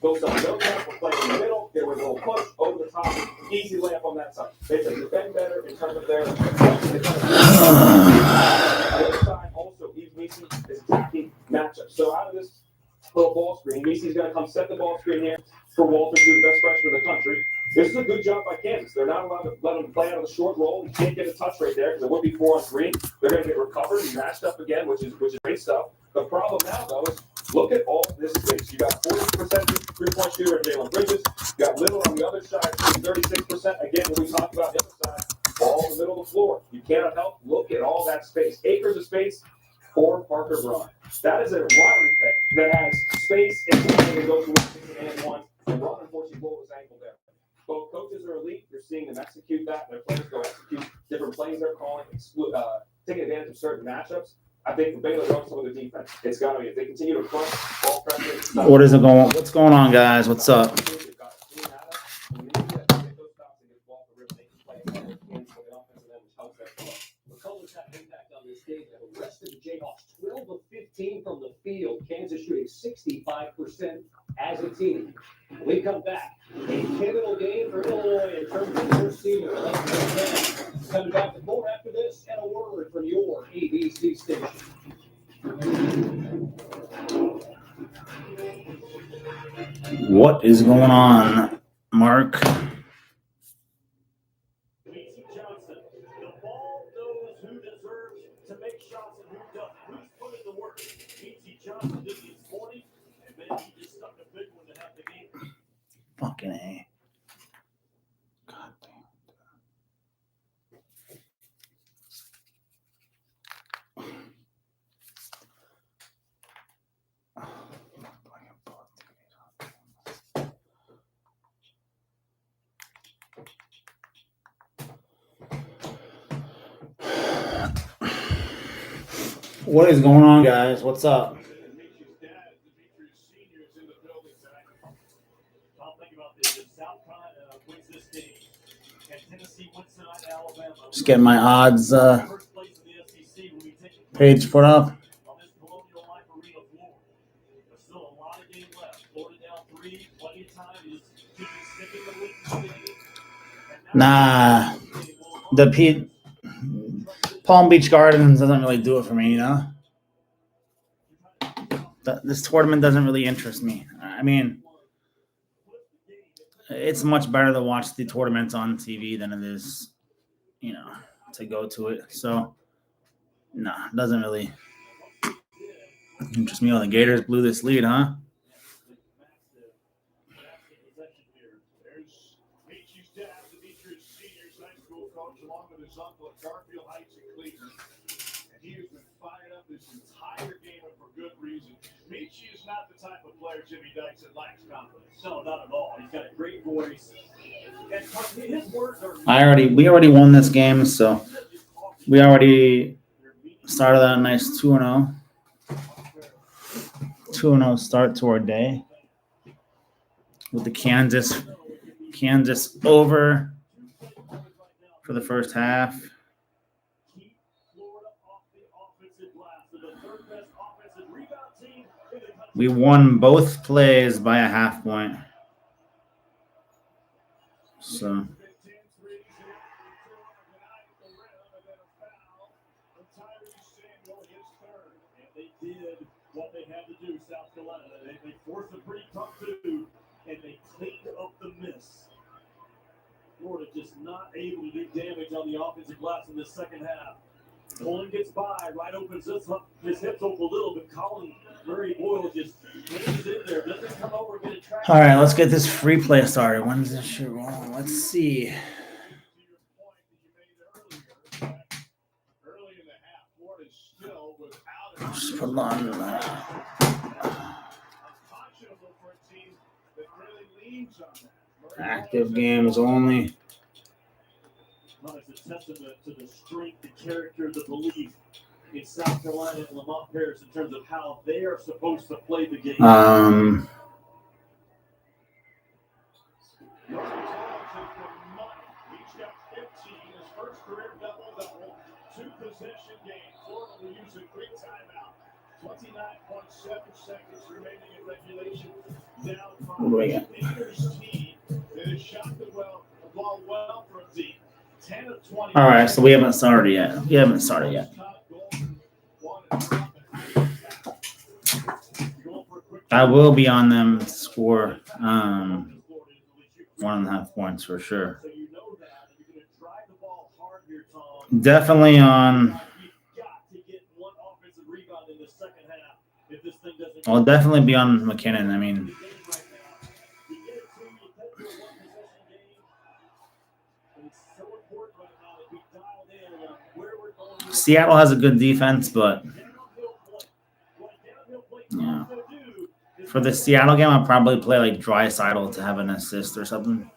Go some no tap, we're playing in the middle, there was a little push, over the top, easy layup on that side. They said defend better in terms of their the other side also, Yves Misi is attacking matchup. So out of this little ball screen, Misi's going to come set the ball screen here for Walter, who's the best freshman in the country. This is a good job by Kansas. They're not allowed to let him play out of the short roll. He can't get a touch right there because it would be 4-on-3. They're going to get recovered and matched up again, which is great stuff. The problem now, though, is look at all this space. You got 40% three-point shooter in Jalen Bridges. You got Little on the other side, 36%. Again, when we talked about the other side, all in the middle of the floor. You cannot help. Look at all that space. Acres of space for Parker Braun. That is a lottery pick that has space and goes to and one. And Braun, unfortunately, rolled his ankle there. Both coaches are elite. You're seeing them execute that. Their players go execute different plays they're calling, taking advantage of certain matchups. I think for Baylor, also with the defense, it's got to be if they continue to push ball pressure. What's going on, guys? What's up? McCullough's had an impact on this game. The rest of the Jayhawks, 12 of 15 from the field. Kansas shooting 65% as a team. We come back. A pivotal game for Illinois in terms of their senior. Coming back to more after this and a word from your ABC station. What is going on, Mark? Fucking A. God damn. What is going on, guys? What's up? Just getting my odds page put up. Nah, the Palm Beach Gardens doesn't really do it for me, you know? This tournament doesn't really interest me. I mean, it's much better to watch the tournaments on TV than it is, you know, to go to it. So, nah, it doesn't really interest me. Oh, the Gators blew this lead, huh? He has been fired up this entire game and for good reason. Michi is not the type of player Jimmy Dykes that lacks confidence. No, not at all. He's got a great voice. And his words are. We already won this game, so we already started out a nice 2-0. 2-0 start to our day with the Kansas over for the first half. We won both plays by a half point. So They did what they had to do, South Carolina. They forced a pretty tough two, and they cleaned up the miss. Florida just not able to do damage on the offensive glass in the second half. Colin gets by, right opens his hips open a little, but Colin Murray Boyle just hangs in there, doesn't come over and get a track. all right, let's get this free play started. When's this shit rolling? Let's see. Just put on active games only. Well, it's a testament to the strength, the character, the belief in South Carolina and Lamont Paris in terms of how they are supposed to play the game. Reached up 15, his first career double-double, two-possession game. Florida will use a quick timeout. 29.7 seconds remaining in regulation. Down What do we got? Gators team that has shot the ball well from deep. 10 of 20. All right, so we haven't started yet. I will be on them to score 1.5 points for sure. Definitely on. I'll definitely be on McKinnon. I mean, Seattle has a good defense, but yeah. For the Seattle game, I'll probably play like Draisaitl to have an assist or something.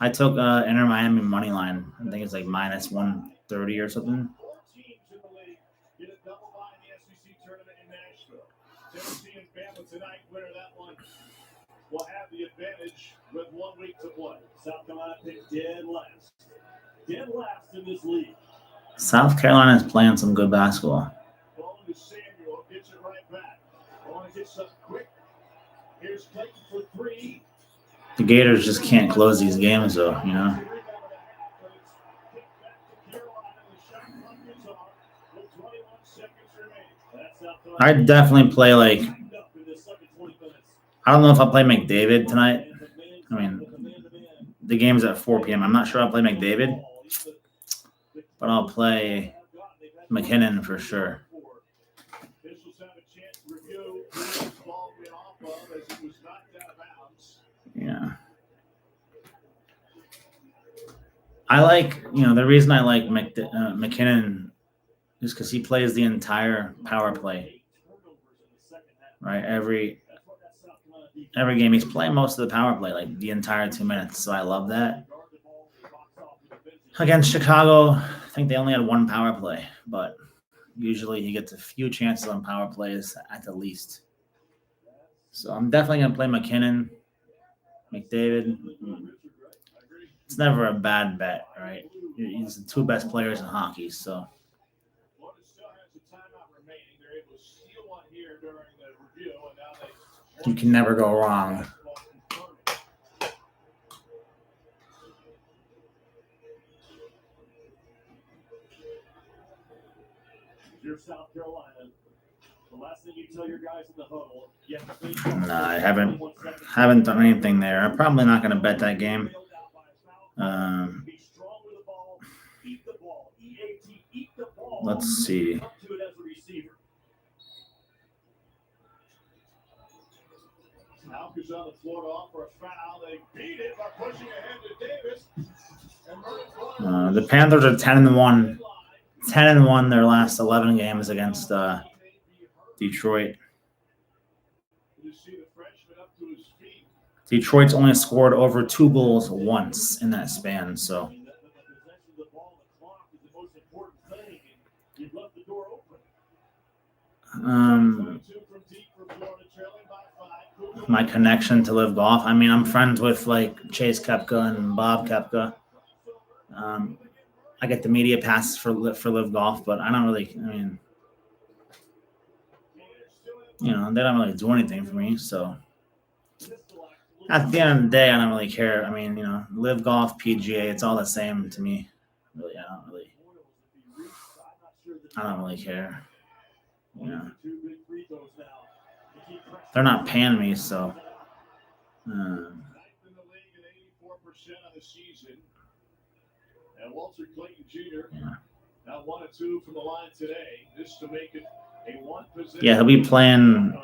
I took Inter Miami money line. I think it's like minus 130 or something. Will have the advantage with 1 week to play. South Carolina picked dead last. Dead last in this league. South Carolina is playing some good basketball. Ball to Samuel, gets it right back. I want to get some quick. Here's Clayton for 3. The Gators just can't close these games, though, you know. I'd definitely play like. I don't know if I'll play McDavid tonight. I mean, the game's at 4 p.m. I'm not sure I'll play McDavid, but I'll play McKinnon for sure. Yeah. I like, the reason I like McKinnon is because he plays the entire power play, right? Every game he's playing most of the power play, like the entire 2 minutes. So I love that. Against Chicago, I think they only had 1 power play, but usually he gets a few chances on power plays at the least. So I'm definitely going to play McKinnon, McDavid. It's never a bad bet, right? He's the 2 best players in hockey, so. You can never go wrong. You're South Carolina. The last thing you tell your guys in the huddle. No, I haven't done anything there. I'm probably not going to bet that game. Let's see. Is on the floor to offer a foul. They beat it by pushing ahead to Davis. The Panthers are 10-1. 10-1 their last 11 games against Detroit. Detroit's only scored over 2 goals once in that span, so. My connection to Live Golf. I mean, I'm friends with like Chase Koepka and Bob Koepka. I get the media passes for Live Golf, but I don't really. I mean, they don't really do anything for me. So at the end of the day, I don't really care. I mean, Live Golf, PGA, it's all the same to me. Really, I don't really care. They're not paying me, so. And Walter Clayton Jr. Now 1 and 2 from the line today. This to make it a 1 position. Yeah, he'll be playing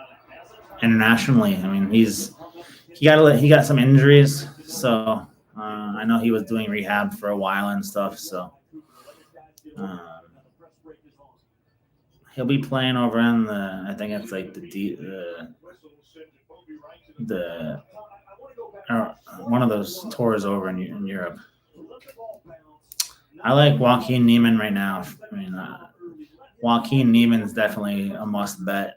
internationally. I mean, he got some injuries, so I know he was doing rehab for a while and stuff. So he'll be playing over in I think it's like one of those tours over in Europe. I like Joaquin Neiman right now. I mean, Joaquin Neiman is definitely a must bet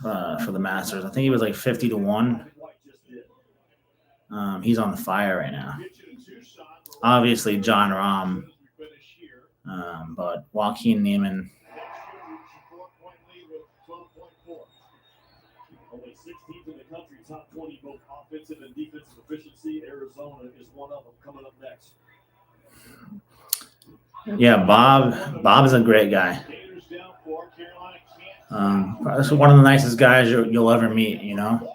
for the Masters. I think he was like 50-1. He's on fire right now. Obviously, John Rahm But Joaquin Neiman, only 16th in the country, top 20, both offensive and defensive efficiency. Arizona is one of them coming up next. yeah, Bob is a great guy. This is one of the nicest guys you'll ever meet, you know.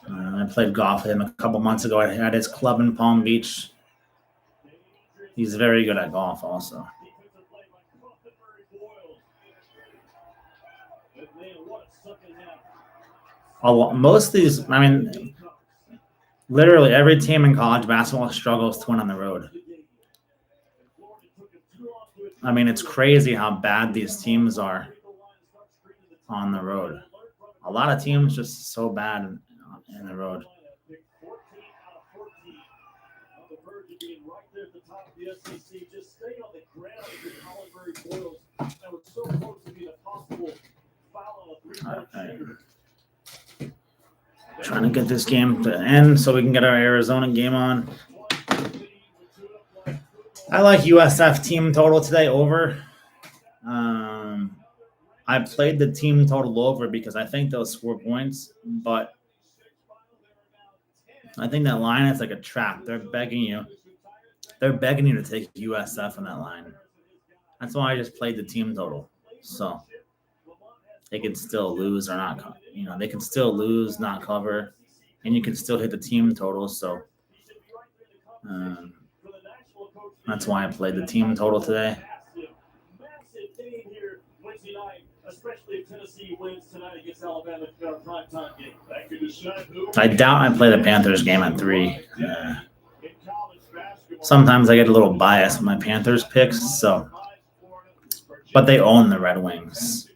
I played golf with him a couple months ago at his club in Palm Beach. He's very good at golf also. Most of these, I mean, literally every team in college basketball struggles to win on the road. I mean, it's crazy how bad these teams are on the road. A lot of teams just so bad in the road. Trying to get this game to end so we can get our Arizona game on. I like USF team total today over. I played the team total over because I think they'll score points, but I think that line is like a trap. They're begging you to take USF on that line. That's why I just played the team total. So they can still lose or not. You know, they can still lose, not cover, and you can still hit the team total. So that's why I played the team total today. Especially if Tennessee wins tonight against Alabama in our primetime game. I doubt I play the Panthers game at 3. Sometimes I get a little biased with my Panthers picks, so but they own the Red Wings.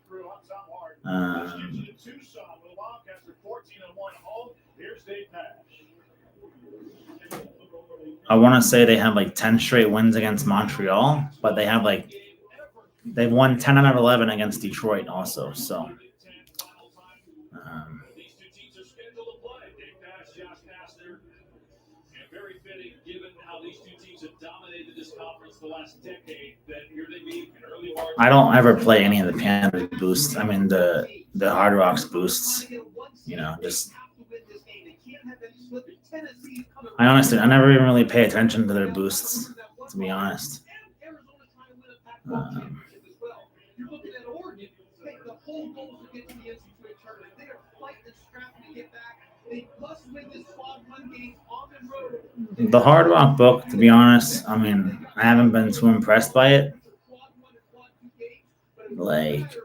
I want to say they have like 10 straight wins against Montreal, but they've won 10 out of 11 against Detroit also. So I don't ever play any of the Panthers boosts. I mean the Hard Rocks boosts. You know, just I never even really pay attention to their boosts, to be honest. The Hard Rock book, to be honest, I mean, I haven't been too impressed by it. Like,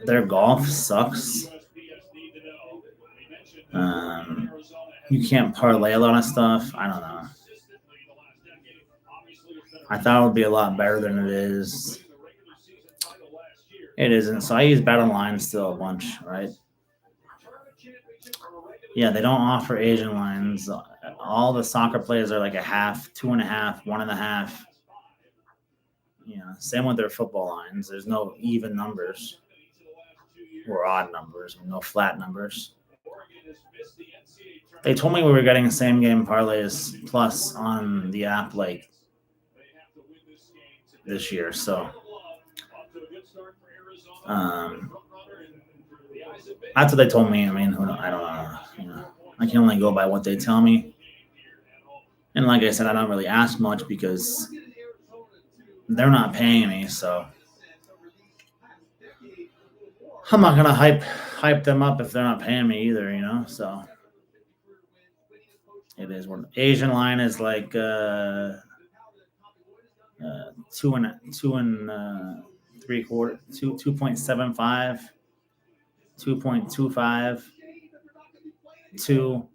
their golf sucks. You can't parlay a lot of stuff. I don't know. I thought it would be a lot better than it is. It isn't. So I use Bet Online still a bunch, right? Yeah, they don't offer Asian lines. All the soccer players are like a half, 2.5, 1.5. You know, same with their football lines. There's no even numbers or odd numbers, no flat numbers. They told me we were getting same game parlays plus on the app like this year, so that's what they told me. I mean, I don't know. You know, I can only go by what they tell me. And like I said, I don't really ask much because they're not paying me, so I'm not gonna hype them up if they're not paying me either, you know. So it is what Asian line is like 2.75, 2.25, 2.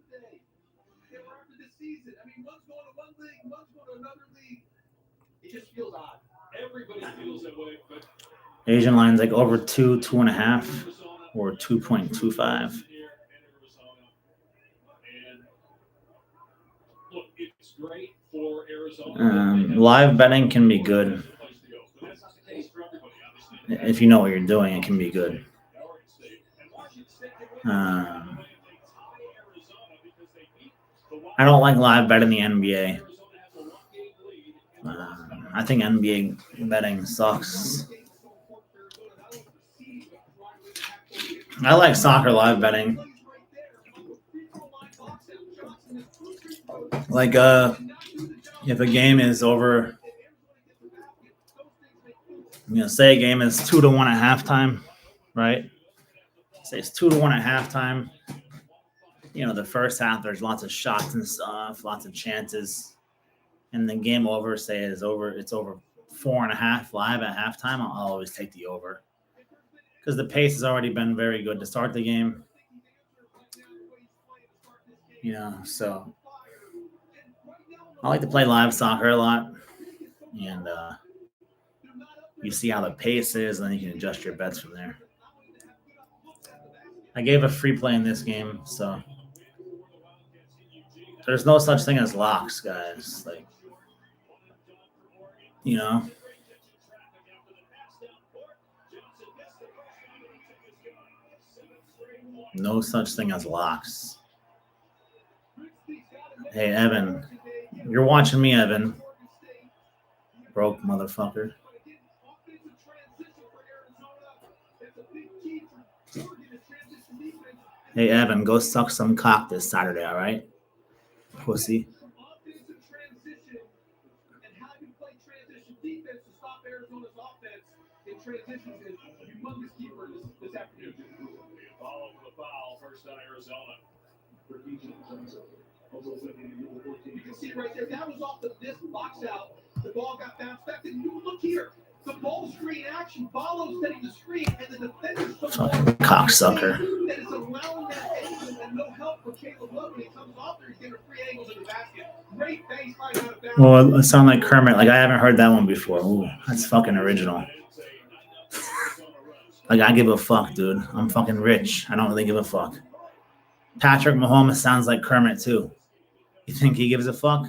Asian lines like over 2, 2.5, or 2.25. Live betting can be good. If you know what you're doing, it can be good. I don't like live betting the NBA. I think NBA betting sucks. I like soccer live betting. Like if a game is over, say a game is 2-1 at halftime, right? Say it's 2-1 at halftime. The first half there's lots of shots and stuff, lots of chances, and the game over, say it's over 4.5 live at halftime. I'll always take the over because the pace has already been very good to start the game. So I like to play live soccer a lot, and you see how the pace is, and then you can adjust your bets from there. I gave a free play in this game, so there's no such thing as locks, guys. No such thing as locks. Hey, Evan. You're watching me, Evan. Broke motherfucker. Hey, Evan, go suck some cock this Saturday, all right? Pussy. You can see right there, that was off the this box out. The ball got bounced back. And you look here. The ball screen action follows setting the screen, and the defender's fucking cocksucker. That is allowing that angle and no help for Caleb Love when he comes off there. He's getting a free angle to the basket. Great baseline out of bounds. Well, it sounds like Kermit. Like I haven't heard that one before. Ooh, that's fucking original. Like I give a fuck, dude. I'm fucking rich. I don't really give a fuck. Patrick Mahomes sounds like Kermit too. You think he gives a fuck?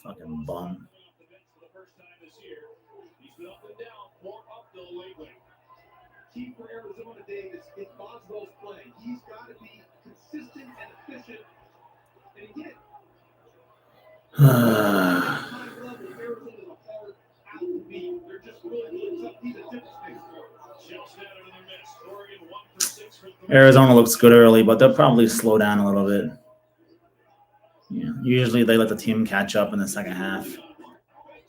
Fucking bum. Key for Arizona, Davis, if Boswell's playing, he's got to be consistent and efficient. And again, they're just really tough. He's a different Arizona looks good early, but they'll probably slow down a little bit. Usually they let the team catch up in the second half.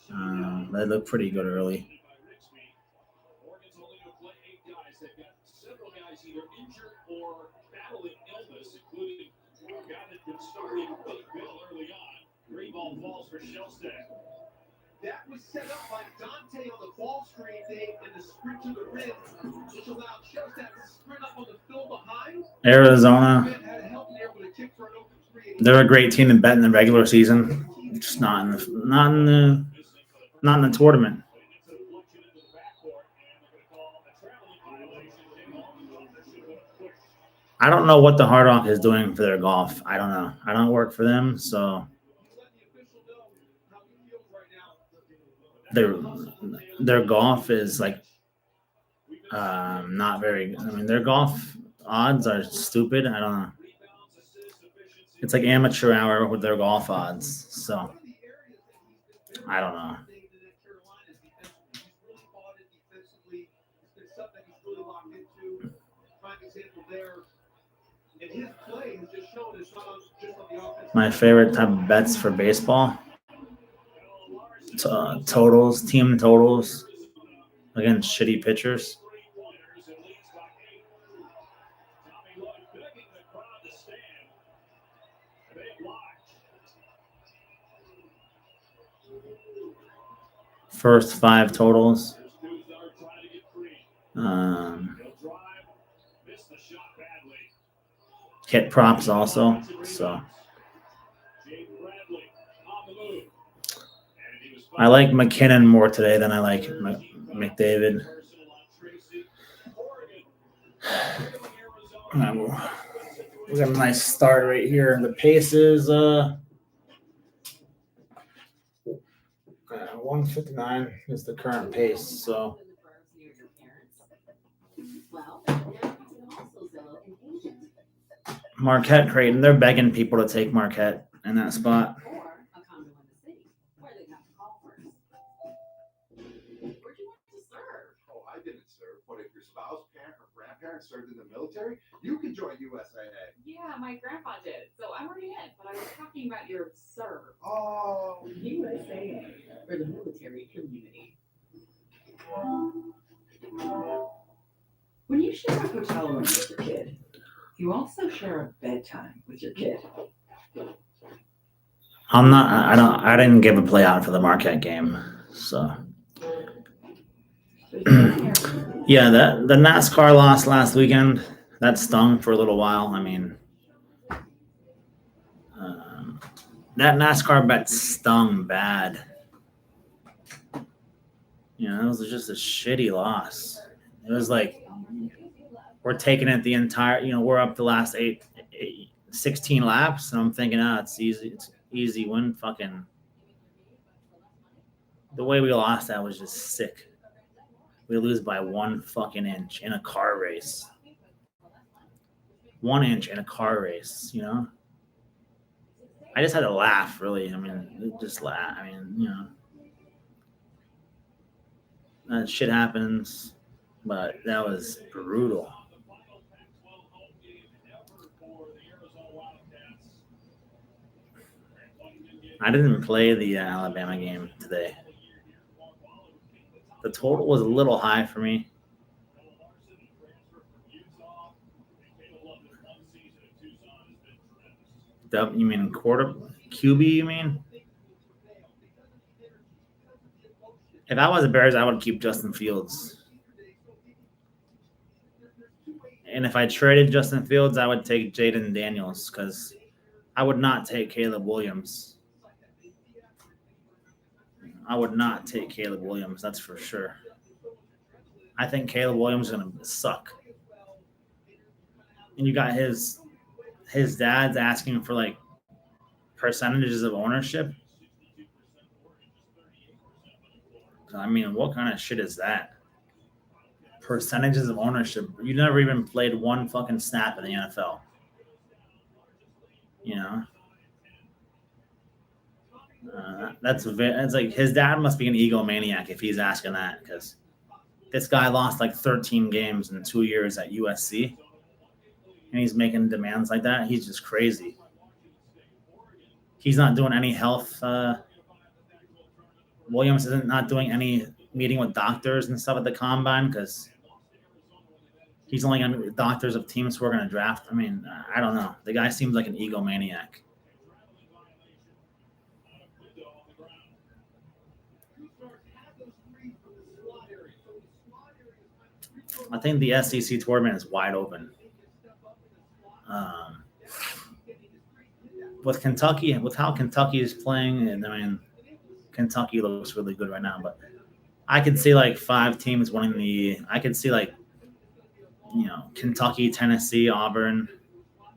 They look pretty good early. That was set up by Dante on the ball screen, Dave, and the sprint to the rim, which allowed Shellstack to sprint up on the fill behind. Arizona, they're a great team to bet in the regular season, just not in the tournament. I don't know what the Hard Rock is doing for their golf. I don't know. I don't work for them, so their golf is like not very. I mean, their golf odds are stupid. I don't know. It's like amateur hour with their golf odds, so I don't know. My favorite type of bets for baseball. Totals, team totals against shitty pitchers. First 5 totals. Hit props also. So I like McKinnon more today than I like McDavid. We got a nice start right here. The pace is 159 is the current pace. So Marquette Creighton. They're begging people to take Marquette in that spot. Or a condo in the city where they'd have to call first. Where'd you want to serve? Oh, I didn't serve, but if your spouse, parent, or grandparent served in the military, you can join USAA. Yeah, my grandpa did. So I'm already in. But I was talking about your serve. Oh, USAA for the military community. When you share a hotel room with your kid, you also share a bedtime with your kid. I didn't give a play out for the Marquette game. So yeah, the NASCAR loss last weekend, that stung for a little while. I mean, that NASCAR bet stung bad. You know, it was just a shitty loss. It was like we're taking it the entire, we're up the last 16 laps, and I'm thinking, it's easy win. Fucking the way we lost that was just sick. We lose by 1 fucking inch in a car race. 1 inch in a car race, I just had to laugh, really. I mean, just laugh. I mean, that shit happens, but that was brutal. I didn't play the Alabama game today. The total was a little high for me. You mean quarter QB? You mean? If I was the Bears, I would keep Justin Fields. And if I traded Justin Fields, I would take Jaden Daniels because I would not take Caleb Williams. I would not take Caleb Williams, that's for sure. I think Caleb Williams is going to suck. And you got his dad's asking for like percentages of ownership. I mean, what kind of shit is that? Percentages of ownership. You never even played 1 fucking snap in the NFL. It's like his dad must be an egomaniac if he's asking that, because this guy lost like 13 games in 2 years at USC, and he's making demands like that. He's just crazy. He's not doing any health. Williams isn't not doing any meeting with doctors and stuff at the combine because he's only going to doctors of teams who are going to draft. I mean, I don't know. The guy seems like an egomaniac. I think the SEC tournament is wide open. With Kentucky, with how Kentucky is playing, and I mean, Kentucky looks really good right now, but I could see like 5 teams winning I could see like, Kentucky, Tennessee, Auburn,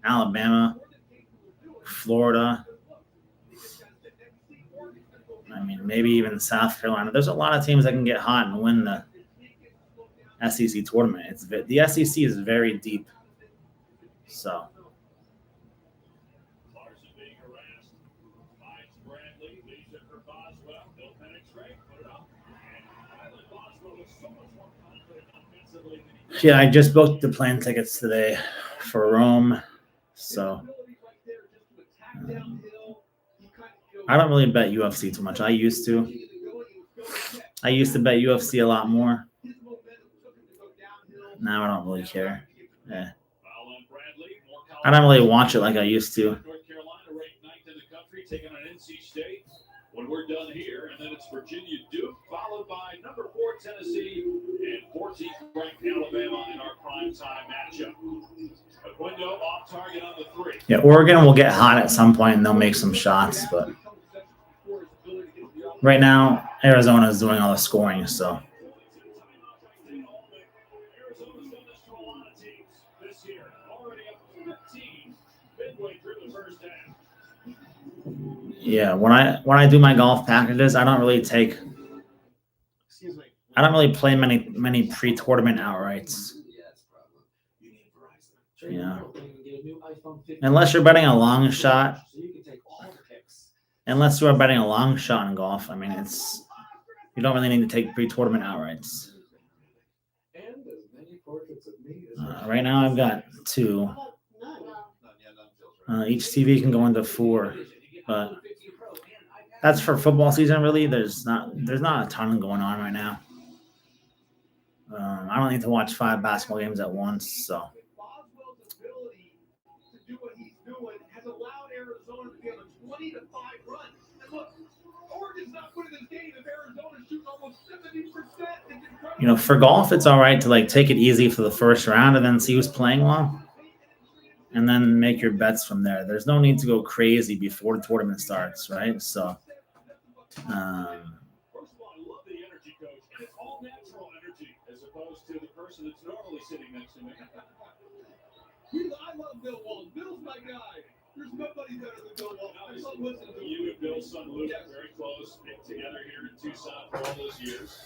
Alabama, Florida. I mean, maybe even South Carolina. There's a lot of teams that can get hot and win the SEC tournament. The SEC is very deep. So. Yeah, I just booked the plane tickets today for Rome. So I don't really bet UFC too much. I used to bet UFC a lot more. Now I don't really care. Yeah. I don't really watch it like I used to. North Carolina ranked 9th in the country, taking on NC State. When we're done here, and then it's Virginia Duke, followed by number 4 Tennessee and 14th ranked Alabama in our primetime matchup. A window off target on the 3. Yeah, Oregon will get hot at some point and they'll make some shots, but right now Arizona is doing all the scoring, so. Yeah, when I do my golf packages, I don't really play many pre-tournament outrights. Yeah. unless you're betting a long shot, unless you are betting a long shot in golf, I mean, you don't really need to take pre-tournament outrights. Right now, I've got 2. Each TV can go into 4, but that's for football season. Really, there's not a ton going on right now. I don't need to watch 5 basketball games at once, so. Boswell's ability to do what he's doing has allowed Arizona to be on a 20-5 run. And look, Oregon's not winning this game if Arizona's shooting almost 70%. For golf, it's all right to like take it easy for the first round and then see who's playing well, and then make your bets from there. There's no need to go crazy before the tournament starts, right? So. First of all, I love the energy, coach, and it's all natural energy as opposed to the person that's normally sitting next to me. I love Bill Walton. Bill's my guy. There's nobody better than Bill Walton. You and Bill's son Luke are very close, been together here in Tucson for all those years.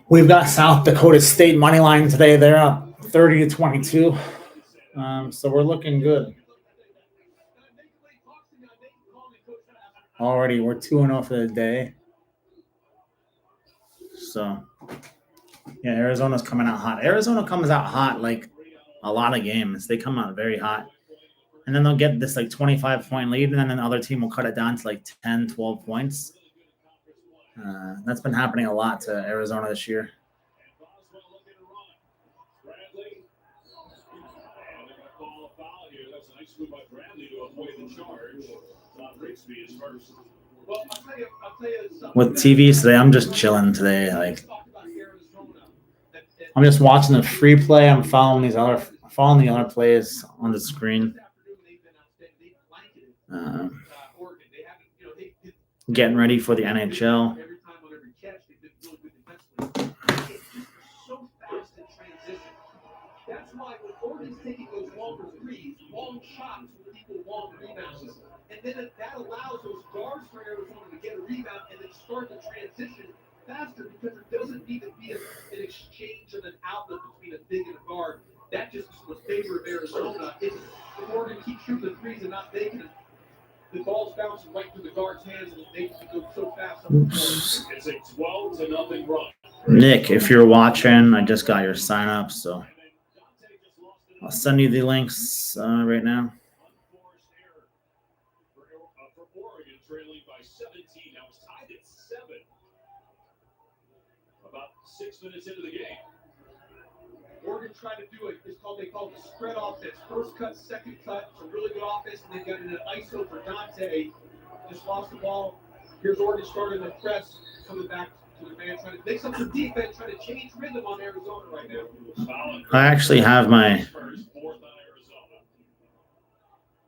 We've got South Dakota State money line today. They're up 30-22. So we're looking good. Already, we're 2-0 for the day. So, yeah, Arizona's coming out hot. Arizona comes out hot like a lot of games. They come out very hot. And then they'll get this like 25-point lead, and then the other team will cut it down to like 10, 12 points. That's been happening a lot to Arizona this year. With TVs today, I'm just chilling today. Like, I'm just watching the free play. I'm following the other plays on the screen. Getting ready for the NHL. That's why when Oregon's taking those longer threes, long shots when people want rebounds, and then that allows those guards for Arizona to get a rebound and then start the transition faster because it doesn't need to be an exchange of an outlet between a big and a guard. That just is in favor of Arizona. If Oregon keeps shooting the threes and not making it, the ball's bouncing right through the guard's hands and they can go so fast. It's a 12-0 run. Nick, if you're watching, I just got your sign up, so I'll send you the links right now. For Oregon, trailing by 17. Now it's tied at 7. About 6 minutes into the game. Oregon tried to do they call it the spread offense. First cut, second cut. It's a really good offense, and they got an ISO for Dante. Just lost the ball. Here's Oregon starting the press, coming back to the man, trying to make something defense, trying to change rhythm on Arizona right now. I actually have my.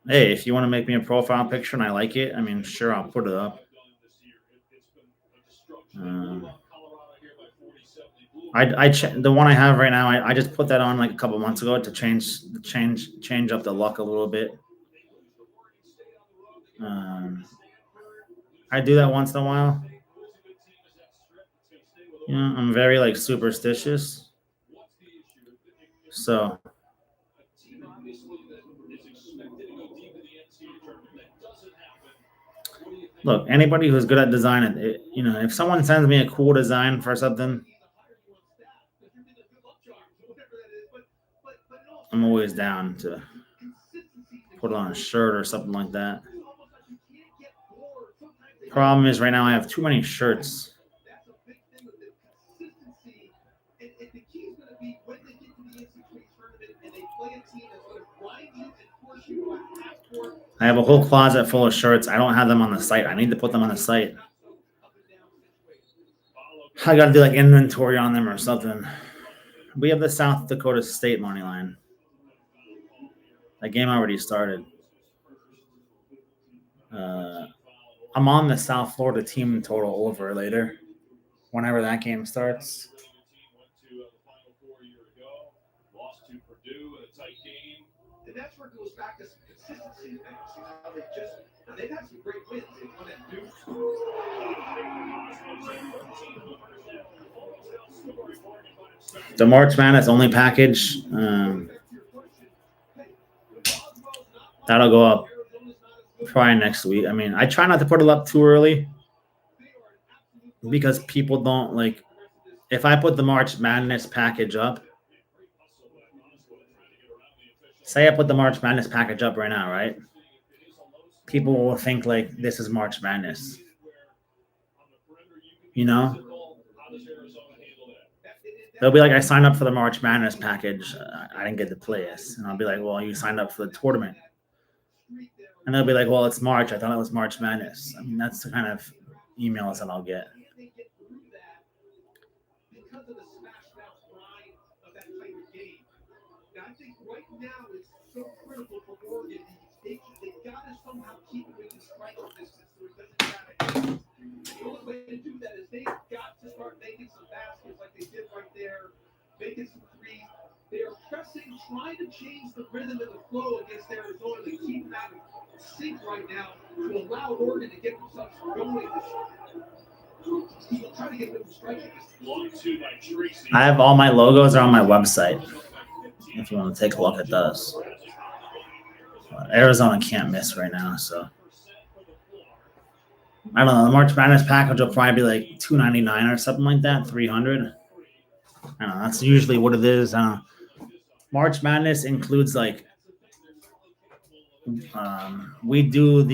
Hey, if you want to make me a profile picture and I like it, I mean, sure, I'll put it up. The one I have right now, I just put that on like a couple months ago to change up the look a little bit. I do that once in a while. I'm very like superstitious. So look, anybody who's good at designing, if someone sends me a cool design for something, I'm always down to put it on a shirt or something like that. Problem is right now I have too many shirts. I have a whole closet full of shirts. I don't have them on the site. I need to put them on the site. I got to do like inventory on them or something. We have the South Dakota State money line. That game already started. I'm on the South Florida team total over later, whenever that game starts. That's where it goes back to some consistency. They've had some great wins. They won at Duke. The March Madness only package. That'll go up probably next week. I mean, I try not to put it up too early because people don't like. If I put the March Madness package up, say I put the March Madness package up right now, right? People will think like this is March Madness. You know? They'll be like, I signed up for the March Madness package. I didn't get to play this. And I'll be like, well, you signed up for the tournament. And they'll be like, well, it's March. I thought it was March Madness. I mean, that's the kind of emails that I'll get. Because of the smash mouth grind of that type of game. And I think right now it's so critical for Oregon. They got to somehow keep it within striking distance so it doesn't matter. The only way to do that is they've got to start making some baskets like they did right there, making some threes. They are pressing, trying to change the rhythm and the flow against Arizona. They keep that sync right now to allow Oregon to get themselves going. Trying to get them striking distance. I have all my logos are on my website. If you want to take a look at those. Arizona can't miss right now, so I don't know. The March Madness package will probably be like $299 or something like that, $300. I don't know. That's usually what it is. I don't know. March Madness includes like we don't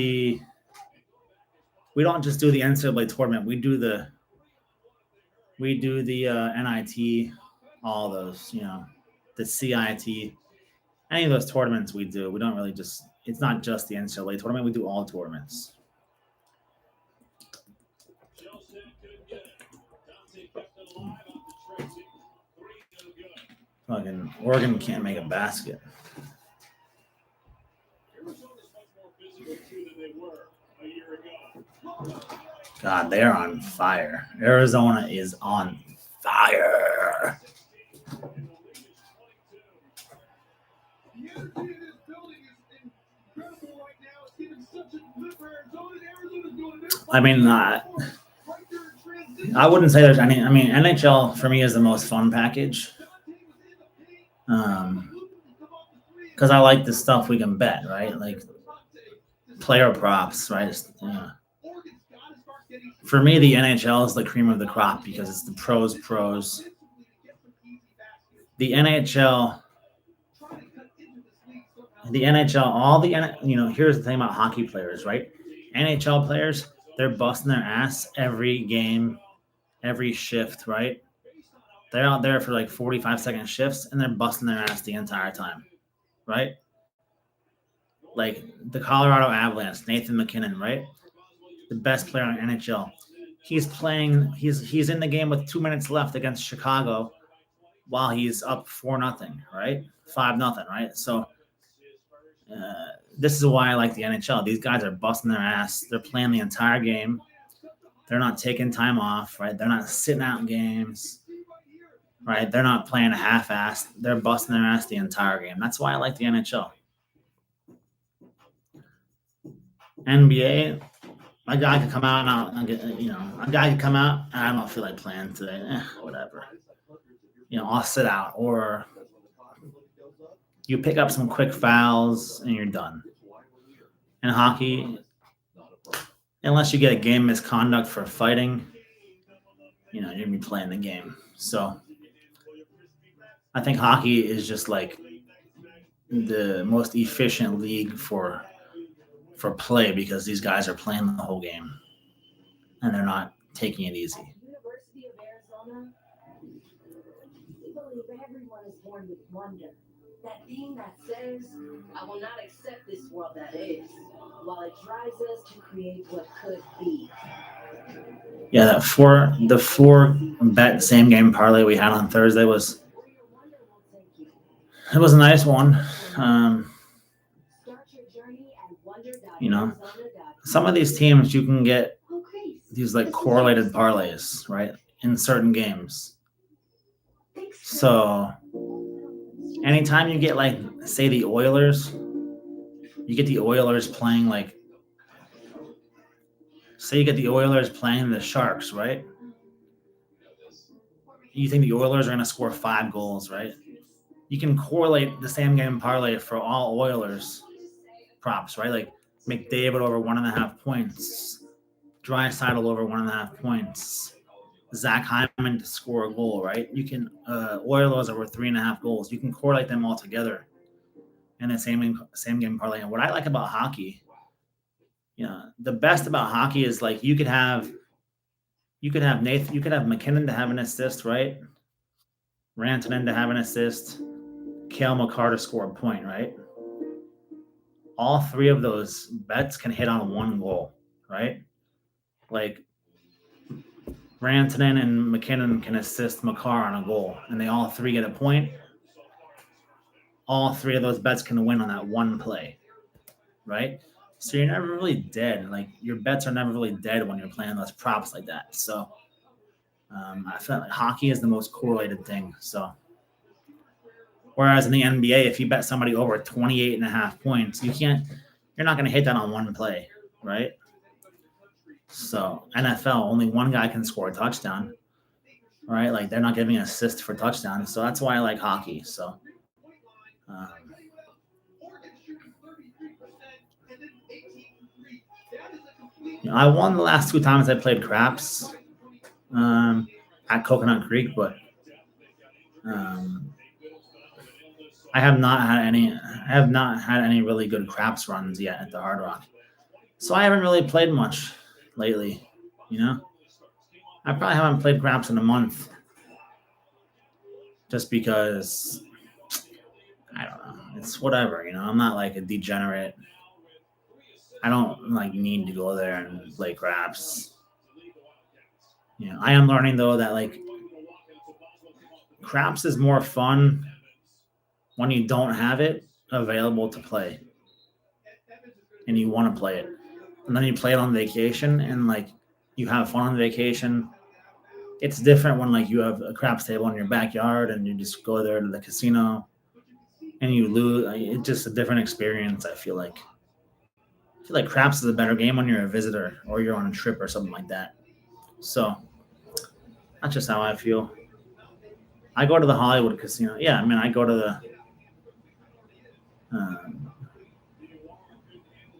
just do the NCAA tournament. We do the NIT, all those, the CIT, any of those tournaments we do. We don't really just. It's not just the NCAA tournament. We do all tournaments. Fucking Oregon can't make a basket. God, they're on fire. Arizona is on fire. I mean, I wouldn't say there's any. I mean, NHL for me is the most fun package. Because I like the stuff we can bet, right? Like player props, right? For me, the NHL is the cream of the crop because it's the pros. The NHL, here's the thing about hockey players, right? NHL players, they're busting their ass every game, every shift, right? They're out there for like 45-second shifts and they're busting their ass the entire time, right? Like the Colorado Avalanche, Nathan McKinnon, right? The best player in NHL. He's in the game with 2 minutes left against Chicago while he's up 4-0, right? 5-0, right? So this is why I like the NHL. These guys are busting their ass. They're playing the entire game. They're not taking time off, right? They're not sitting out in games, right? They're not playing a half-assed. They're busting their ass the entire game. That's why I like the NHL. NBA, a guy could come out and I don't feel like playing today. Whatever. I'll sit out. Or you pick up some quick fouls and you're done. In hockey, unless you get a game misconduct for fighting, you're going to be playing the game. So I think hockey is just like the most efficient league for play because these guys are playing the whole game and they're not taking it easy. University of Arizona, we believe everyone is born with wonder. That thing that says, I will not accept this world that is, while it drives us to create what could be. Yeah, the four bet same game parlay we had on Thursday was a nice one. Some of these teams you can get these like correlated parlays, right, in certain games. So anytime you get like, say the Oilers, you get the Oilers playing like, say you get the Oilers playing the Sharks, right? You think the Oilers are going to score 5 goals, right? You can correlate the same game parlay for all Oilers props, right? Like McDavid over 1.5 points, Draisaitl over 1.5 points, Zach Hyman to score a goal, right? You can Oilers over 3.5 goals. You can correlate them all together in the same game parlay. And what I like about hockey, the best about hockey is like you could have McKinnon to have an assist, right? Rantanen to have an assist, Cale Makar to score a point, right? All three of those bets can hit on one goal, right? Like Rantanen and McKinnon can assist Makar on a goal, and they all three get a point. All three of those bets can win on that one play, right? So you're never really dead. Like your bets are never really dead when you're playing those props like that. So I feel like hockey is the most correlated thing. So whereas in the NBA, if you bet somebody over 28.5 points, you're not going to hit that on one play, right? So NFL, only one guy can score a touchdown, right? Like they're not giving assists for touchdowns. So that's why I like hockey. So I won the last 2 times I played craps at Coconut Creek, but I have not had any really good craps runs yet at the Hard Rock. So I haven't really played much lately, I probably haven't played craps in a month. Just because I don't know. It's whatever, I'm not like a degenerate. I don't like need to go there and play craps. I am learning though that like craps is more fun when you don't have it available to play and you want to play it. And then you play it on vacation and like you have fun on vacation. It's different when like you have a craps table in your backyard and you just go there to the casino and you lose. It's just a different experience, I feel like. I feel like craps is a better game when you're a visitor or you're on a trip or something like that. So that's just how I feel. I go to the Hollywood casino. Yeah, I mean, I go to the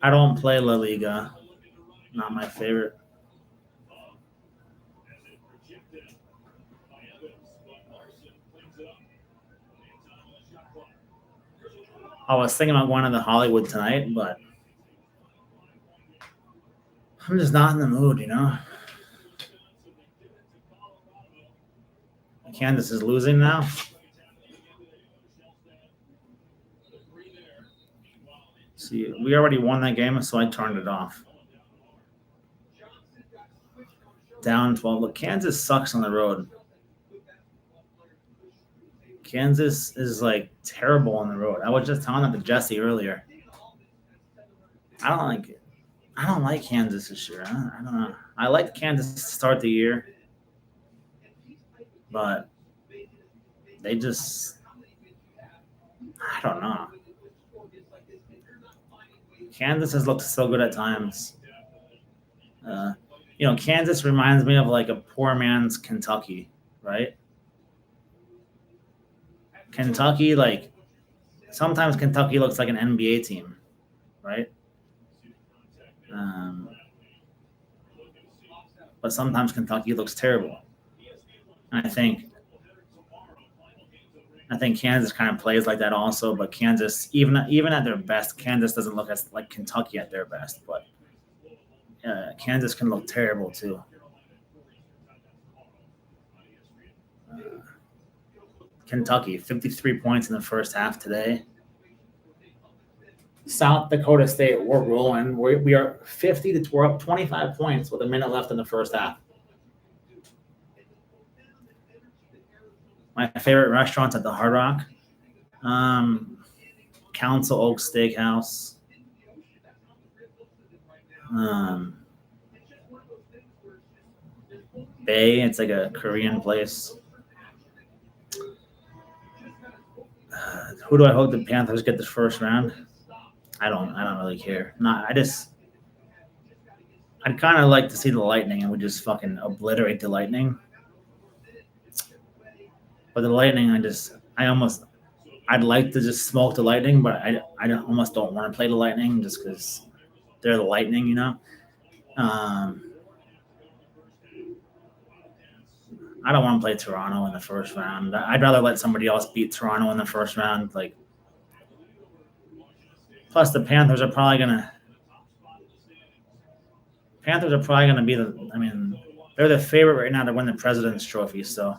I don't play La Liga. Not my favorite. I was thinking about going to the Hollywood tonight, but I'm just not in the mood, Kansas is losing now. See, we already won that game, so I turned it off. Down 12. Look, Kansas sucks on the road. Kansas is like terrible on the road. I was just telling that to Jesse earlier. I don't like it. I don't like Kansas this year. I don't know. I like Kansas to start the year, but they just, I don't know. Kansas has looked so good at times. Kansas reminds me of like a poor man's Kentucky, right? Kentucky, like sometimes Kentucky looks like an NBA team, right? But sometimes Kentucky looks terrible. And I think Kansas kind of plays like that also, but Kansas, even at their best, Kansas doesn't look as like Kentucky at their best. But Kansas can look terrible too. Kentucky, 53 points in the first half today. South Dakota State, we're rolling. We are 50 to we're up 25 points with a minute left in the first half. My favorite restaurants at the Hard Rock, Council Oaks Steakhouse. Bay, it's like a Korean place. Who do I hope the Panthers get this first round? I don't really care. I'd kind of like to see the Lightning and we just fucking obliterate the Lightning. But the Lightning, I I'd like to just smoke the Lightning, but almost don't want to play the Lightning just because they're the Lightning, you know. I don't want to play Toronto in the first round. I'd rather let somebody else beat Toronto in the first round. Like, plus the Panthers are probably gonna be the. I mean, they're the favorite right now to win the President's Trophy. So,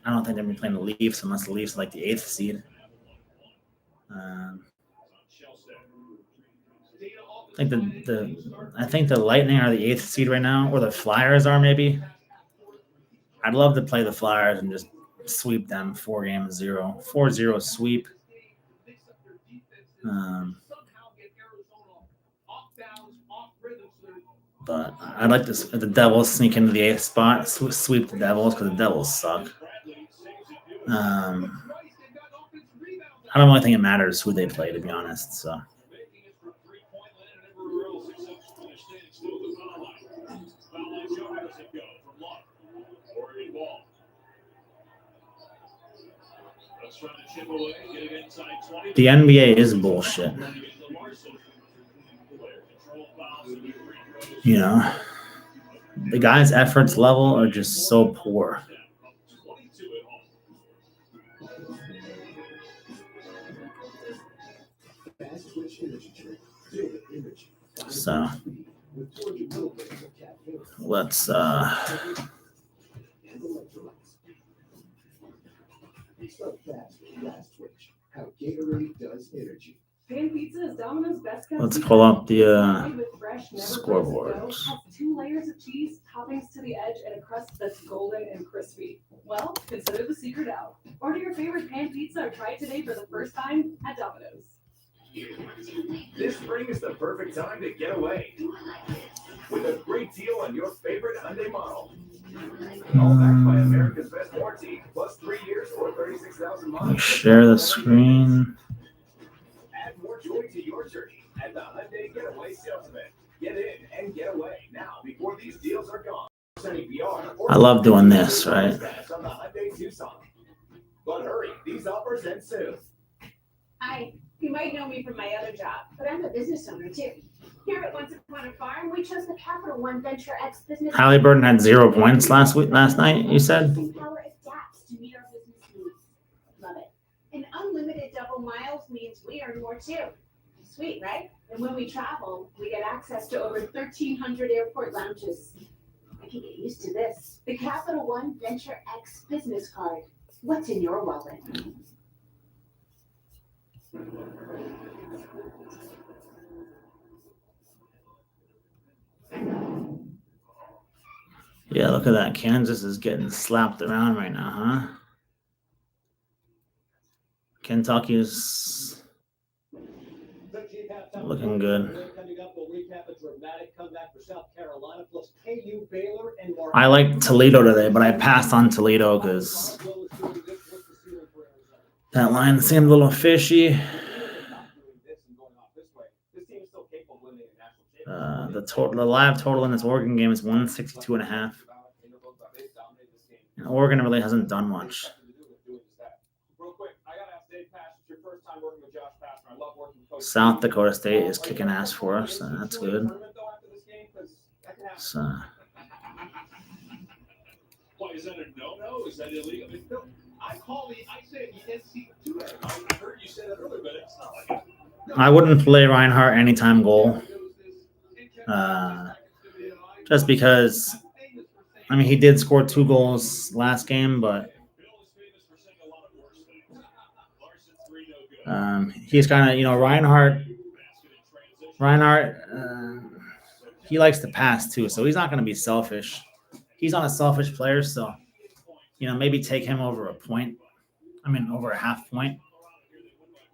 I don't think they're gonna be playing the Leafs unless the Leafs are like the 8th seed. I think the Lightning are the 8th seed right now, or the Flyers are maybe. I'd love to play the Flyers and just sweep them 4-0, 4-0 sweep. But I'd like to the Devils sneak into the 8th spot, sweep the Devils because the Devils suck. I don't really think it matters who they play, to be honest. So. The NBA is bullshit. You know, the guys' efforts level are just so poor. So let's let's pull up the scoreboards. 2 layers of cheese, toppings to the edge, and a crust that's golden and crispy. Well, consider the secret out. Order your favorite pan pizza or try it today for the first time at Domino's. This spring is the perfect time to get away with a great deal on your favorite Hyundai model. All backed by America's best warranty, plus 3 years or 36,000 miles. Share the screen. Add more joy to your journey at the Hyundai Getaway Sales Event. Get in and get away now before these deals are gone. I love doing this, right? On the Hyundai Tucson. But hurry, these offers end soon. Hi, you might know me from my other job, but I'm a business owner too. Here at Once Upon a Farm, we chose the Capital One Venture X business. Halliburton had 0 points last night, you said? Power adapts to meet our business needs. Love it. And unlimited double miles means we earn more too. Sweet, right? And when we travel, we get access to over 1,300 airport lounges. I can get used to this. The Capital One Venture X business card. What's in your wallet? Yeah, look at that. Kansas is getting slapped around right now, huh? Kentucky is looking good. I like Toledo today, but I passed on Toledo because that line seemed a little fishy. The live total in this Oregon game is 162.5. And Oregon really hasn't done much. South Dakota State is kicking ass for us, and that's good. So. Why is that a no-no? Is that illegal? I said NC2A. I heard you say that earlier, but it's not like it. I wouldn't play Reinhart anytime goal. Just because, I mean, he did score 2 goals last game, but he's kind of, you know, Reinhart, he likes to pass too, so he's not going to be selfish. He's not a selfish player, so, you know, maybe take him over over a half point.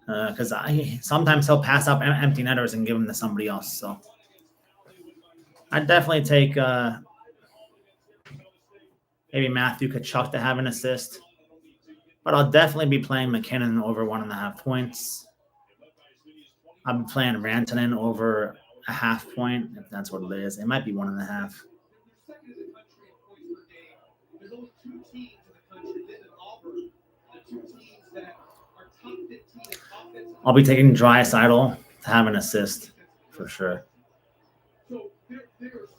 Because sometimes he'll pass up empty netters and give them to somebody else, so. I'd definitely take maybe Matthew Tkachuk to have an assist. But I'll definitely be playing McKinnon over 1.5 points. I'll be playing Rantanen over a half point, if that's what it is. It might be 1.5. those two teams in the country, then in Auburn, the two teams that are top 15 in offensive. I'll be taking Draisaitl to have an assist for sure. So they're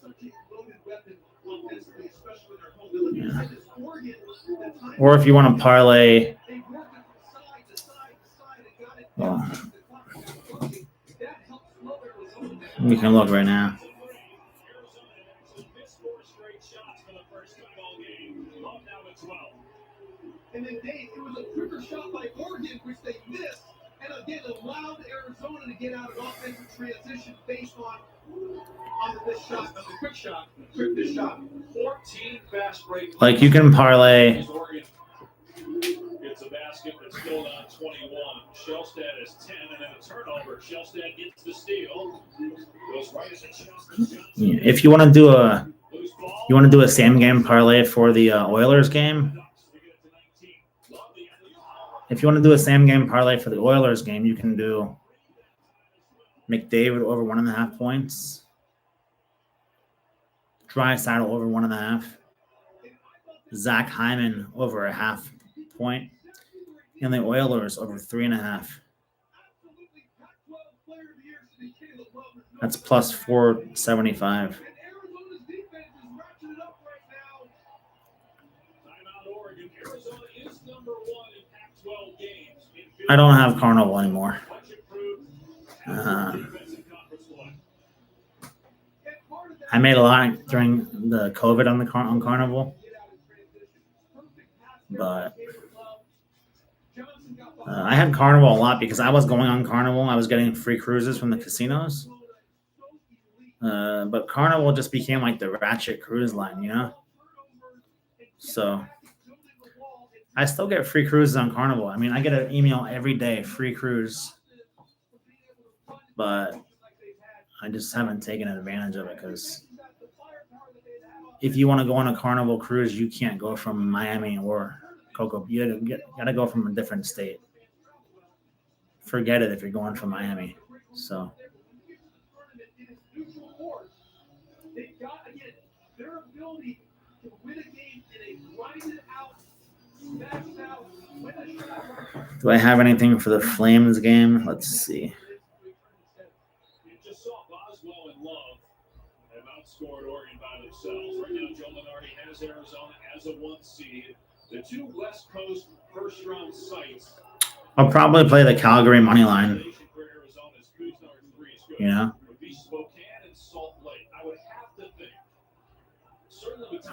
such a loaded weapon offensively, especially when they're home. They look at this Oregon, the time Or if you want to parlay, they worked it from side to side to side and got it well, down. The clock got working. That helped slow Arizona down. we can look right now. And then Dave, it was a quicker shot by Oregon, which they missed, and again allowed Arizona to get out of offensive transition based on this shot, on the quick shot, this shot. 14 fast break. Like you can parlay. It's a basket that's still on 21. Shellstad is 10, and then a turnover. Shellstad gets the steal. Goes right as it shoots. If you want to do a same game parlay for the Oilers game. If you want to do a same game parlay for the Oilers game, you can do McDavid over 1.5 points, Draisaitl over 1.5, Zach Hyman over 0.5 point, and the Oilers over 3.5. That's plus 475. I don't have Carnival anymore. I made a lot during the COVID on on Carnival, but I had Carnival a lot because I was going on Carnival. I was getting free cruises from the casinos, but Carnival just became like the ratchet cruise line, you know. So I still get free cruises on Carnival. I mean, I get an email every day, free cruise, but I just haven't taken advantage of it because if you want to go on a Carnival cruise, you can't go from Miami or Cocoa. You gotta go from a different state. Forget it if you're going from Miami. So. Do I have anything for the Flames game? Let's see. Just saw Boswell and Love have outscored Oregon by themselves. Right now, Joe Lunardi has Arizona as a 1 seed. The two West Coast first-round sites. I'll probably play the Calgary money line. You know?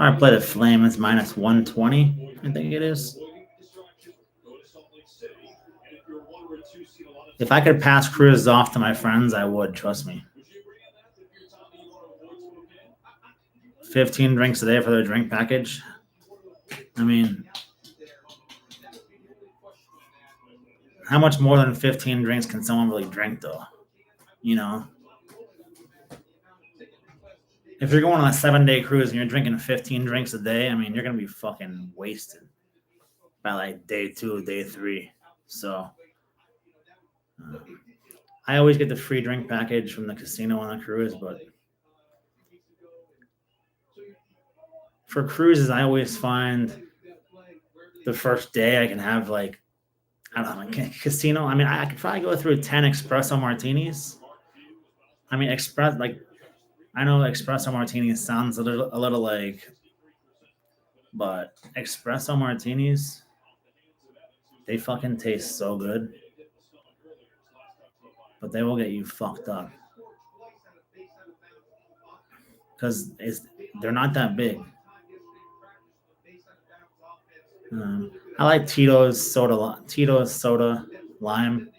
I'll play the Flames minus 120, I think it is. If I could pass cruises off to my friends, I would, trust me. 15 drinks a day for their drink package. I mean, how much more than 15 drinks can someone really drink, though? You know? If you're going on a 7-day cruise and you're drinking 15 drinks a day, I mean, you're going to be fucking wasted by like day 2, day 3. So I always get the free drink package from the casino on the cruise, but for cruises, I always find the first day I can have like, I don't know, like casino. I mean, I could probably go through 10 espresso martinis. I mean, I know espresso martinis sounds a little like, but espresso martinis, they fucking taste so good. But they will get you fucked up. Because they're not that big. I like Tito's soda lime.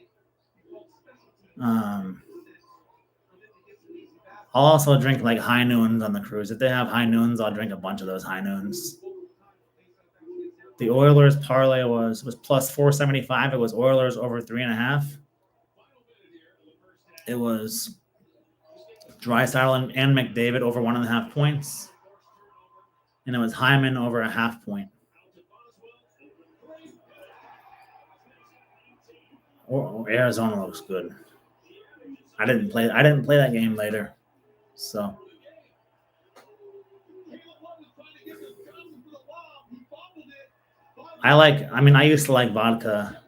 I'll also drink like high noons on the cruise. If they have high noons, I'll drink a bunch of those high noons. The Oilers parlay was plus 475. It was Oilers over 3.5. It was Draisaitl and McDavid over 1.5 points. And it was Hyman over 0.5 point. Arizona looks good. I didn't play that game later. So I mean, I used to like vodka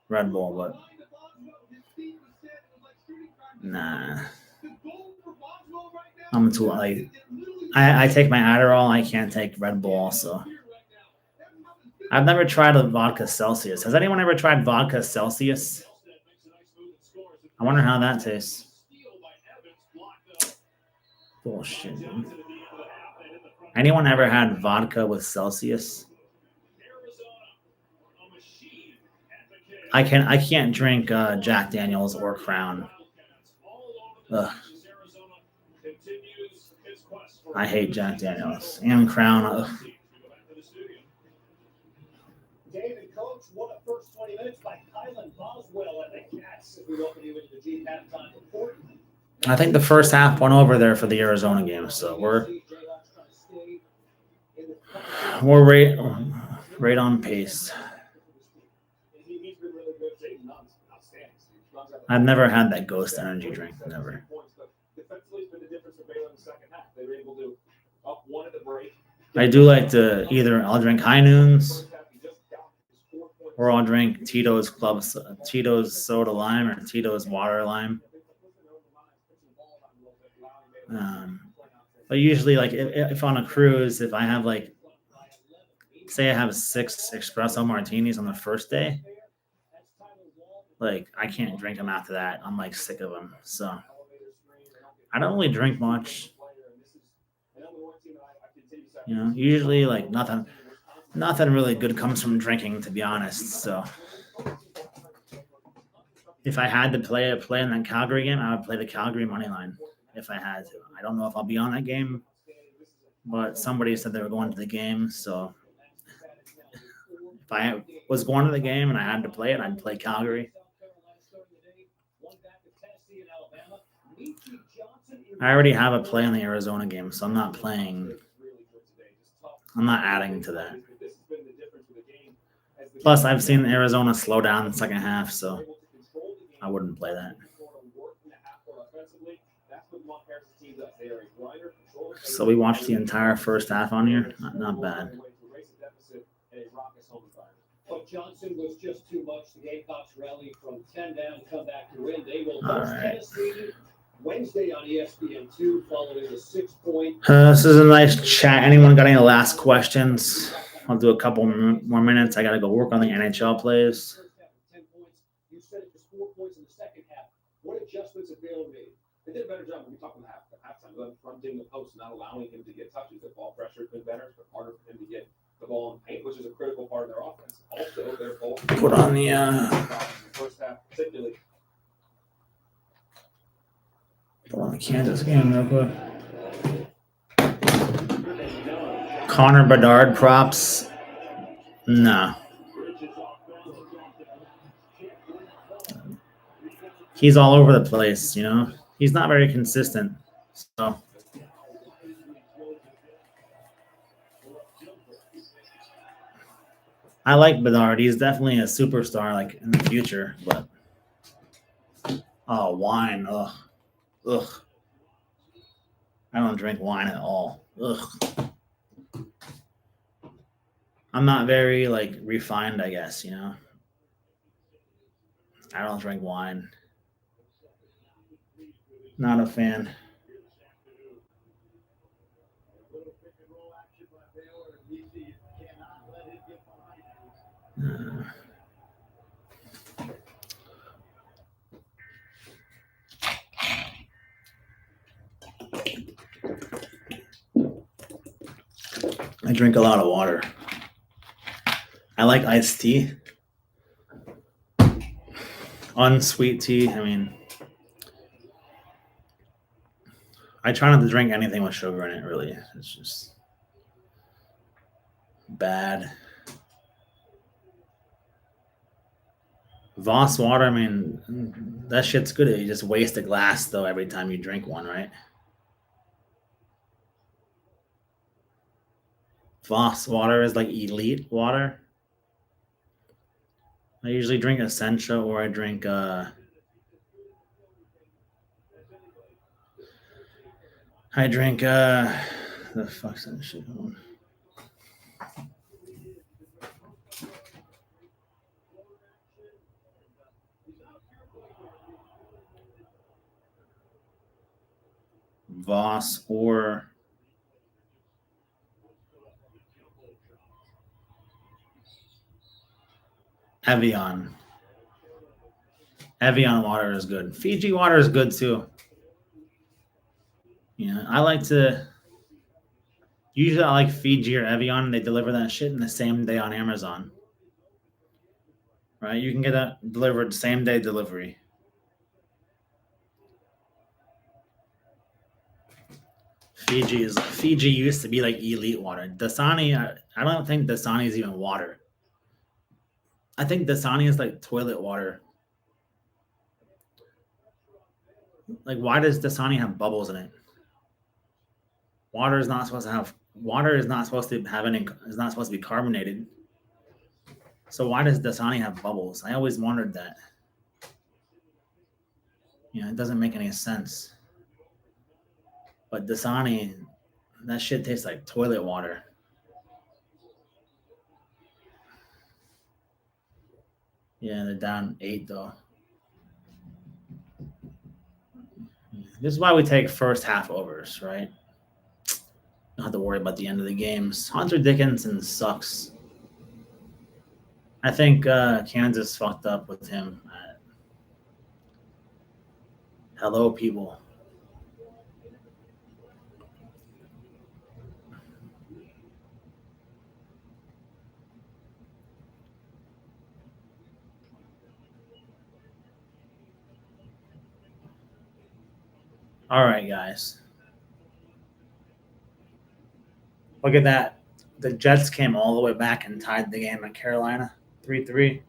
Red Bull, but nah. I'm too like I take my Adderall. I can't take Red Bull. Also, I've never tried a vodka Celsius. Has anyone ever tried vodka Celsius? I wonder how that tastes. Bullshit. Dude. Anyone ever had vodka with Celsius? I can't drink Jack Daniels or Crown. Ugh. I hate Jack Daniels and Crown. Ugh. David, coach, what a first 20 minutes by Kylan Boswell and the Cats. We welcome you into the G halftime report. I think the first half went over there for the Arizona game, so we're right on pace. I've never had that Ghost energy drink. Never. I do like to I'll drink High Noons or I'll drink Tito's Soda Lime or Tito's Water Lime. But usually, like if on a cruise, if I have like, say I have 6 espresso martinis on the first day, like I can't drink them after that. I'm like sick of them. So I don't really drink much. You know, usually like nothing really good comes from drinking, to be honest. So if I had to play in that Calgary game, I would play the Calgary money line if I had to. I don't know if I'll be on that game, but somebody said they were going to the game. So if I was going to the game and I had to play it, I'd play Calgary. I already have a play in the Arizona game, so I'm not adding to that. Plus, I've seen Arizona slow down in the second half, so I wouldn't play that. So we watched the entire first half on here. Not bad. But Johnson was just too much. The Gamecocks rally from 10 down, come back to win. They will host Tennessee Wednesday on ESPN2 following the 6-point. This is a nice chat. Anyone got any last questions? I'll do a couple more minutes. I got to go work on the NHL plays. 10 points. You said it was 4 points in the second half. What adjustments have Baylor made? They did a better job when we talked about halftime, fronting the post, not allowing him to get touches. The ball pressure has been better. It's been harder for him to get the ball in paint, which is a critical part of their offense. Also, their goal. Put on the first half, particularly. Put on the Kansas game real quick. Connor Bedard props. No. He's all over the place, you know. He's not very consistent. So I like Bedard. He's definitely a superstar, like in the future. But wine. Ugh. I don't drink wine at all. Ugh. I'm not very like refined, I guess. You know. I don't drink wine. Not a fan. I drink a lot of water. I like iced tea. Unsweet tea. I mean, I try not to drink anything with sugar in it, really. It's just bad. Voss water, I mean, that shit's good. You just waste a glass, though, every time you drink one, right? Voss water is like elite water. I usually drink Essentia or I drink the fuck's that shit on? Voss or Evian. Evian water is good. Fiji water is good too. Yeah, I like to. Usually, I like Fiji or Evian. They deliver that shit in the same day on Amazon. Right? You can get that delivered same day delivery. Fiji used to be like elite water. Dasani, I don't think Dasani is even water. I think Dasani is like toilet water. Like, why does Dasani have bubbles in it? Water is not supposed to have any. Is not supposed to be carbonated. So why does Dasani have bubbles? I always wondered that. It doesn't make any sense. But Dasani, that shit tastes like toilet water. Yeah, they're down 8 though. This is why we take first half overs, right? Don't have to worry about the end of the games. Hunter Dickinson sucks. I think Kansas fucked up with him. Hello, people. All right, guys. Look at that. The Jets came all the way back and tied the game at Carolina, 3-3.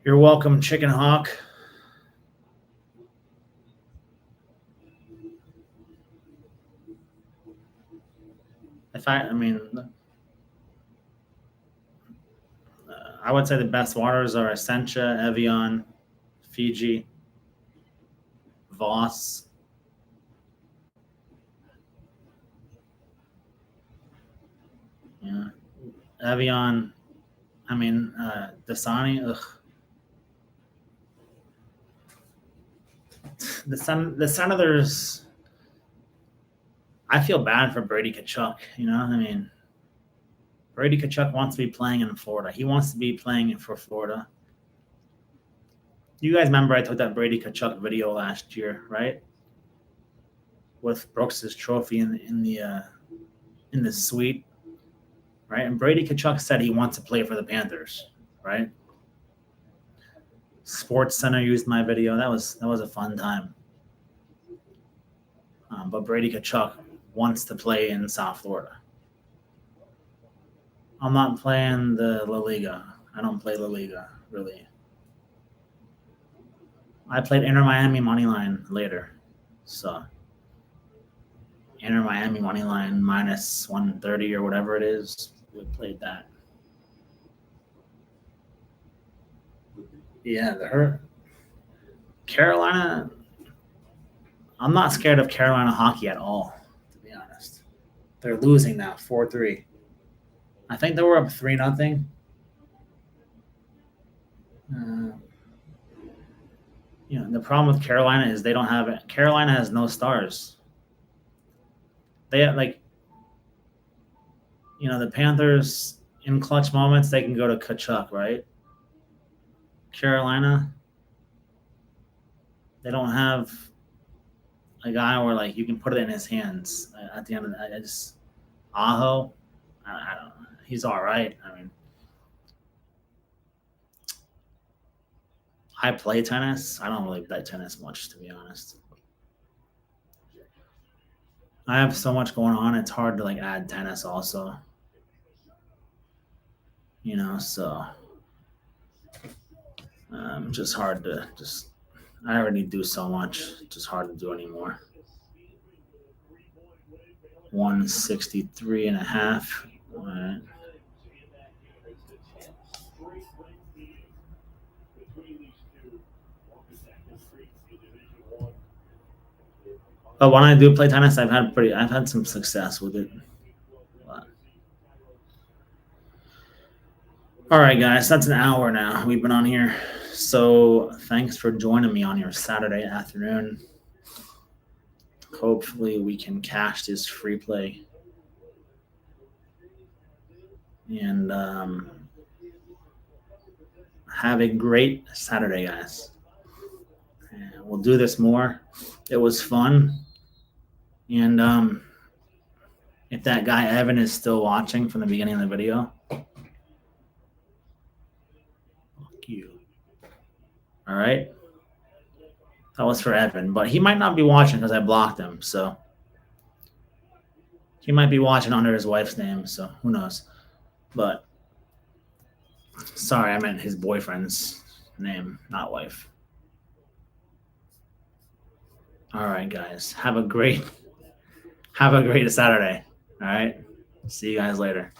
You're welcome, Chicken Hawk. I would say the best waters are Essentia, Evian, Fiji, Voss. Yeah, Evian. Dasani. Ugh. The Senators. I feel bad for Brady Kachuk. Brady Kachuk wants to be playing in Florida. He wants to be playing for Florida. You guys remember I took that Brady Kachuk video last year, right? With Brooks's trophy in the suite, right? And Brady Kachuk said he wants to play for the Panthers, right? Sports Center used my video. That was a fun time. But Brady Kachuk wants to play in South Florida. I'm not playing the La Liga. I don't play La Liga, really. I played Inter Miami Moneyline later. So, Inter Miami Moneyline minus 130 or whatever it is. We played that. Yeah, Carolina. I'm not scared of Carolina hockey at all, to be honest. They're losing now, 4-3. I think they were up 3-0. The problem with Carolina is they don't have it. Carolina has no stars. They have the Panthers in clutch moments, they can go to Kachuk, right? Carolina, they don't have a guy where you can put it in his hands at the end of the. Aho, I don't know. He's all right. I play tennis. I don't really play tennis much, to be honest. I have so much going on. It's hard to add tennis also. So just hard to I already do so much. It's just hard to do anymore. 163.5. All right. But when I do play tennis, I've had some success with it. But. All right, guys, that's an hour now. We've been on here. So thanks for joining me on your Saturday afternoon. Hopefully we can cash this free play. And have a great Saturday, guys. And we'll do this more. It was fun. And if that guy Evan is still watching from the beginning of the video, fuck you. All right? That was for Evan, but he might not be watching because I blocked him. So he might be watching under his wife's name. So who knows? But sorry, I meant his boyfriend's name, not wife. All right, guys. Have a great Saturday. All right. See you guys later.